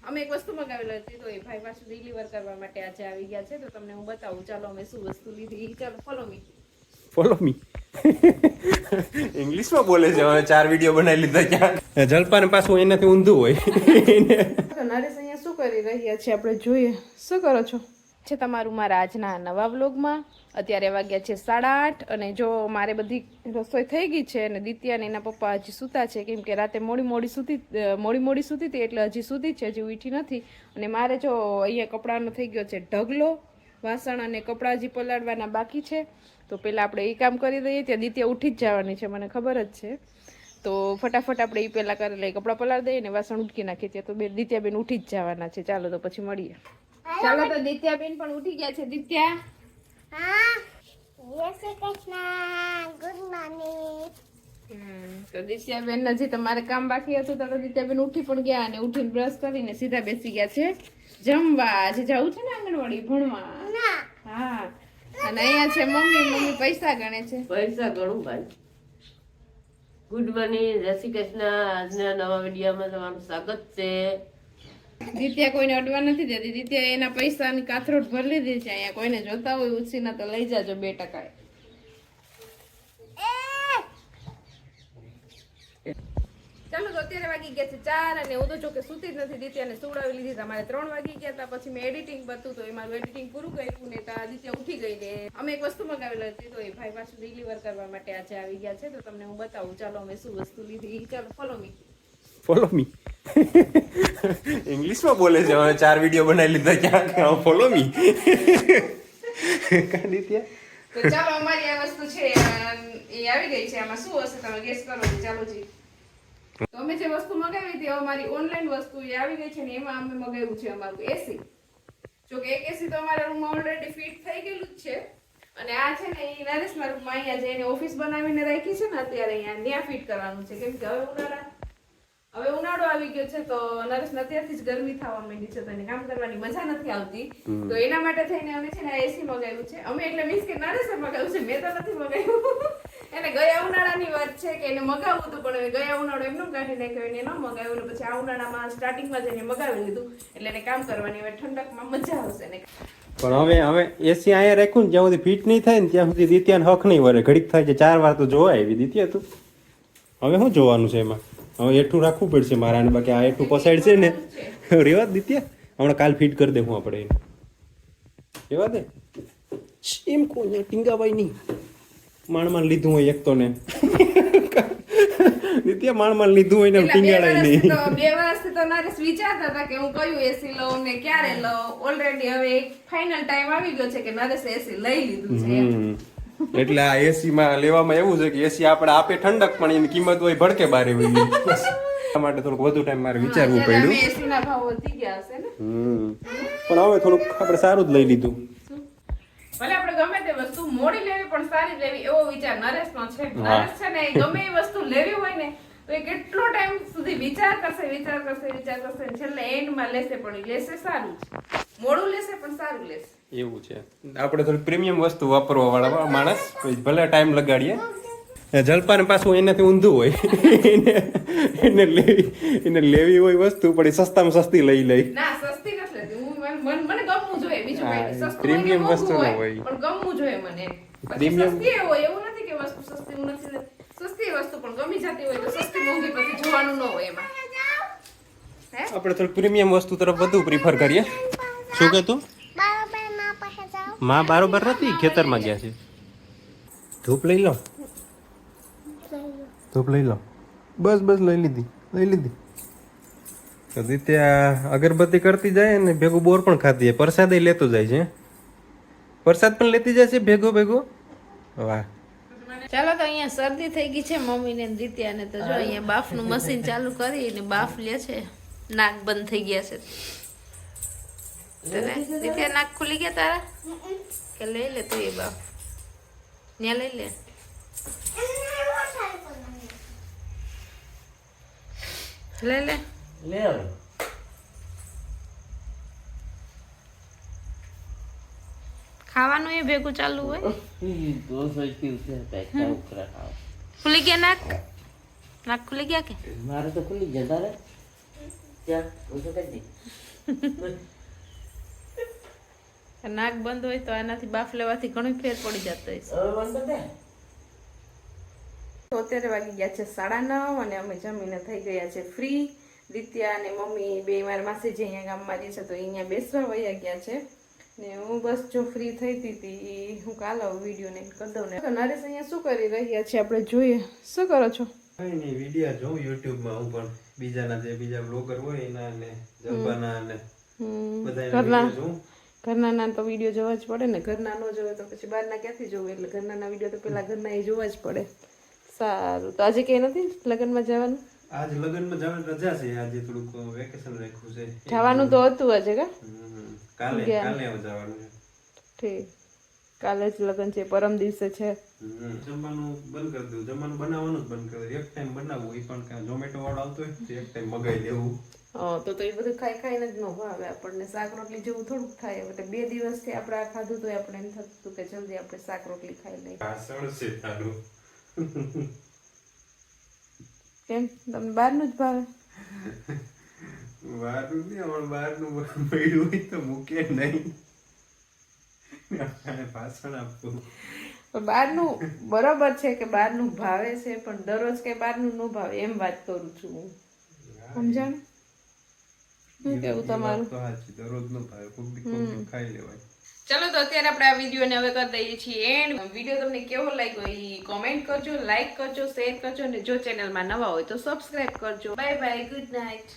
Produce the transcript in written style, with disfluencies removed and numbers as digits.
અમે એક વસ્તુ મંગાવેલી હતી તો એ ભાઈ પાછું ડિલિવર કરવા માટે આજે આવી ગયા છે તો તમને હું બતાવું. ચાલો અમે શું વસ્તુ લીધી. ચાલો ફોલો મી ઇંગ્લિશમાં બોલે છે. હવે 4 વિડીયો બનાવી લીધા ક્યાં. જલપાન પાછું એનાથી ઊંધું હોય. નરેશ અહીંયા શું કરી રહ્યા છે આપણે જોઈએ. શું કરો છો? છે તમારું મારા આજના નવા વ્લોગમાં. અત્યારે વાગ્યા છે 8:30 અને જો મારે બધી રસોઈ થઈ ગઈ છે અને દિત્યા અને એના પપ્પા હજી સૂતા છે કેમ કે રાતે મોડી સૂતી હતી એટલે હજી સૂતી છે, હજી ઉઠી નથી. અને મારે જો અહીંયા કપડાનો થઈ ગયો છે ઢગલો, વાસણ અને કપડાં હજી પલાળવાના બાકી છે. તો પહેલાં આપણે એ કામ કરી દઈએ. ત્યાં દિત્યા ઉઠી જ જવાની છે, મને ખબર જ છે. તો ફટાફટ આપણે એ પહેલાં કરી લઈએ, કપડાં પલાળી દઈએ ને વાસણ ઉટકી નાખીએ. ત્યાં તો દિત્યાબેન ઉઠી જ જવાના છે. ચાલો તો પછી મળીએ. ચાલો તો દિત્યાબેન પણ ઉઠી ગયા છે. દિત્યા જય શ્રી કૃષ્ણ, ગુડ મોર્નિંગ. તો દિત્યાબેન હજી તમારે કામ બાકી હતું તો દિત્યાબેન ઉઠી પણ ગયા અને ઉઠીને બ્રશ કરીને સીધા બેસી ગયા છે જમવા. આજે જવું છે ને આંગણવાડી ભણવા? હા. અને અહીંયા છે મમ્મી પૈસા ગણે છે. પૈસા ગણું ભાઈ. ગુડ મોર્નિંગ, જય શ્રી કૃષ્ણ. આજના નવા વિડીયોમાં તમારું સ્વાગત છે. દિત્યા કોઈને અડવા નથી દેતી. દિત્યા એના પૈસાની કાથરોટ ભરી લીધી છે. અહીંયા કોઈને જોતા હોય ઉછીના તો લઈ જાજો 2%. ચાલો તો અત્યારે વાગી ગયા છે 4 અને હું તો જો કે સૂતી જ નથી. દિત્યાને સુવડાવી લીધી. તમારે 3 વાગી ગયા હતા. પછી મેં એડિટિંગ બધું તો એમાં એડિટિંગ પૂરું કર્યું ને તો દિત્યા ઉઠી ગઈ ને અમે એક વસ્તુ મંગાવેલી હતી તો એ ભાઈ પાછું ડિલિવર કરવા માટે આજે આવી ગયા છે તો તમને હું બતાવું. ચાલો અમે શું વસ્તુ લીધી. ચાલો ફોલો મી ઇંગ્લિશમાં બોલે છે. હવે 4 વિડીયો બનાવી લીધા ક્યાં. ફોલો મી કાઢીત્યા. તો ચાલો અમારી આ વસ્તુ છે એ આવી ગઈ છે. આમાં શું હશે તમે ગેસ કરો. ચાલો જી. તો અમે જે વસ્તુ મંગાવી હતી અમારી ઓનલાઈન વસ્તુ એ આવી ગઈ છે ને એમાં અમે મંગાવ્યું છે અમારું એસી. જો કે એક એસી તો અમારા રૂમમાં ઓલરેડી ફિટ થઈ ગયેલું જ છે અને આ છે ને એ નરેશના રૂમમાં અહીંયા જે એને ઓફિસ બનાવીને રાખી છે ને અત્યારે અહીંયા ત્યાં ફિટ કરવાનું છે કેમ કે હવે ઉનાળો આવી ગયો છે તો નરેશને અત્યારથી જ ગરમી થવા માંડી છે તો એને કામ કરવાની મજા નથી આવતી. તો એના માટે થઈને અમે છે ને એસી મંગાવ્યું છે. અમે એટલે મીન્સ કે નરેશે મંગાવ્યું છે, મેં તો નથી મંગાવ્યું. એને ગયા ઉનાળાની વાત છે કે એને મગાવવું હતું પણ ગયા ઉનાળો એમનું કાઢી નાખ્યો એને ન મગાવ્યું ને પછી આ ઉનાળામાં સ્ટાર્ટિંગમાં જ એને મગાવી લીધું એટલે એને કામ કરવાની હવે ઠંડકમાં મજા આવશે ને. પણ હવે એસી અહીંયા રાખ્યું ને જ્યાં સુધી ફિટ નહીં થાય ને ત્યાં સુધી દિત્યાને હક નહીં વરે. ઘડીક થાય છે 4 વાર તો જોવા આવી દિત્યા તું. હવે શું જોવાનું છે એમાં? હવે એઠું રાખવું પડશે મારા ને. બાકી આ એઠું પસાડ છે ને રેવા દિત્યા હમણાં કાલ ફિટ કરી દેવું આપણે એને. રેવા દે એમ કોઈ ટીંગાવાય નહીં. માણમાં લીધું હોય એક તો ને દિત્યા માણમાં લીધું હોય ને ટીંગાડાય નહીં. 2 વર્ષથી તો નરેશ વિચારતા હતા કે હું કયું એસી લઉં ને ક્યારે લઉં. ઓલરેડી હવે એક ફાઇનલ ટાઈમ આવી ગયો છે કે નરેશ એસી લઈ લીધું છે. એટલે આ એસી માં લેવામાં એવું છે કે એસી આપણે આપે ઠંડક પણ એની કિંમત હોય ભડકે બારે હોય. એટલા માટે થોડુંક વધુ ટાઈમ મારે વિચારવું પડ્યું. એસી ના ભાવ વધી ગયા હશે ને. પણ હવે થોડુંક આપણે સારું જ લઈ લીધું. ભલે આપણે ગમે તે વસ્તુ મોડી લેવી પણ સારી લેવી એવો વિચાર નરેશનો છે. નરેશ છે ને ગમે એ વસ્તુ લેવી હોય ને તો એ કેટલો ટાઈમ સુધી વિચાર કરશે છેલ્લે એન્ડમાં લેશે પણ એ લેશે સારું જ. મોડું લેશે પણ સારું લેશે. એવું છે. આપણે થોડી પ્રીમિયમ વસ્તુ વાપરવા વાળા માણસ ભલે ટાઈમ લગાડીએ. જલપાન પાછું એનાથી ઊંધું હોય. એને લેવી હોય વસ્તુ પણ એ સસ્તામાં સસ્તી લઈ. ના સસ્તી નથી લેતી હું. મને ગમવું જોઈએ બીજું કઈ નહીં. સસ્તું પ્રીમિયમ વસ્તુ ન હોય પણ ગમવું જોઈએ મને. પ્રીમિયમ સસ્તી હોય એવું નથી કે વસ્તુ સસ્તી હું નથી લેતી. સસ્તી વસ્તુ પણ ગમી જતી હોય તો સસ્તી મોંઘી પછી જોવાનું ન હોય એમાં. આપણે થોડું પ્રીમિયમ વસ્તુ તરફ વધુ પ્રિફર કરીએ. શું કે તું? માં બારોબર નથી, ખેતરમાં ગયા છે. ધૂપ લઈ લો. બસ લઈ લીધી. તો દિત્યા અગરબત્તી કરતી જાય ને ભેગું બોર પણ ખાતી જાય. પ્રસાદ લેતો જાય છે. પ્રસાદ પણ લેતી જાય છે ભેગો. વાહ. ચાલો તો અહીંયા શરદી થઈ ગઈ છે મમ્મીને દિત્યાને તો જો અહીંયા બાફનું મશીન ચાલુ કરીને બાફ લે છે. નાક બંધ થઈ ગયા છે. દિત્યા નાક ખુલી ગયા તારા કે લઈ લે તું એ બાફ ત્યાં લઈ લે. ખાવાનું એ ભેગું ચાલુ હોય. ખુલી ગયા નાક ખુલી ગયા કે મારે તો ખુલી ગયા તારે ત્યાં ઓછું કરી દે. નાક બંધ હોય તો આનાથી બાફ લેવાથી ઘણો ફેર પડી જતો હોય હવે બંધ કરી દે. તો અત્યારે વાગી ગયા છે 9:30 અને અમે જમીને થઈ ગયા છે ફ્રી. દિત્યા અને મમ્મી બે મારા માસી જે અહીંયા ગામમાં રહે છે તો અહીંયા બેસવા વયા ગયા છે ને હું બસ જો ફ્રી થઈ હતી હું કાલ વિડીયો ને કરી દઉં ને. નરેશ અહીંયા શું કરી રહ્યા છે આપણે જોઈએ. શું કરો છો? કઈ નહીં, વિડીયો જોઉં યુટ્યુબમાં હું પણ બીજાના જે બીજા બ્લોગર હોય એના ને જલપાના ને બધાના વિડીયો જોઉં. ઘરના ના તો વિડીયો જોવા જ પડે ને. ઘરના ન જોવે તો પછી બહારના ક્યાંથી જોવે, એટલે ઘરના વિડીયો તો પેલા ઘરના એ જોવા જ પડે. સારું, તો આજે કઈ નથી લગ્નમાં જવાનું? આજ લગ્નમાં જવાની રજા છે, આજે થોડુંક વેકેશન રાખ્યું છે. જવાનું તો હતું આજે કા? કાલે જવાનું છે. ઠીક, કાલે જ લગ્ન છે, પરમ દિવસે છે. જમવાનું બંધ કરી દઉં, જમવાનું બનાવવાનું જ બંધ કરી દઉં. એક ટાઈમ બનાવવું, એ પણ કાંઈ ઝોમેટો વાળો આવતો હોય તો એક ટાઈમ મગાવી દેવું. તો એ બધું ખાઈ ખાઈને જ ન ભાવે આપણને. શાક રોટલી જેવું થોડુંક થાય. એટલે 2 દિવસથી આપણે આ ખાધું તો આપણે એમ થતું હતું કે જલ્દી આપણે શાક રોટલી ખાઈ લઈએ. ભાષણ છે તારું. કેમ તમને બહારનું જ ભાવે? બહારનું નહીં, અમારે બહારનું મળ્યું હોય તો મૂકે નહીં. ભાષણ આપવું બહારનું બરોબર છે કે બહારનું ભાવે છે, પણ દરરોજ કે બહારનું ન ભાવે એમ વાત કરું છું હું. સમજાણ? શું કેવું તમારું? તો સાચી, દરરોજ નો ભાવે, કોક દી ખાઈ લેવાય. ચલો તો અત્યારે આપણે આ વિડીયોને હવે કરી દઈએ છીએ એન્ડ. વિડીયો તમને કેવો લાગ્યો એ કોમેન્ટ કરજો, લાઈક કરજો, શેર કરજો અને જો ચેનલમાં નવા હોય તો સબસ્ક્રાઇબ કરજો. Bye bye, good night.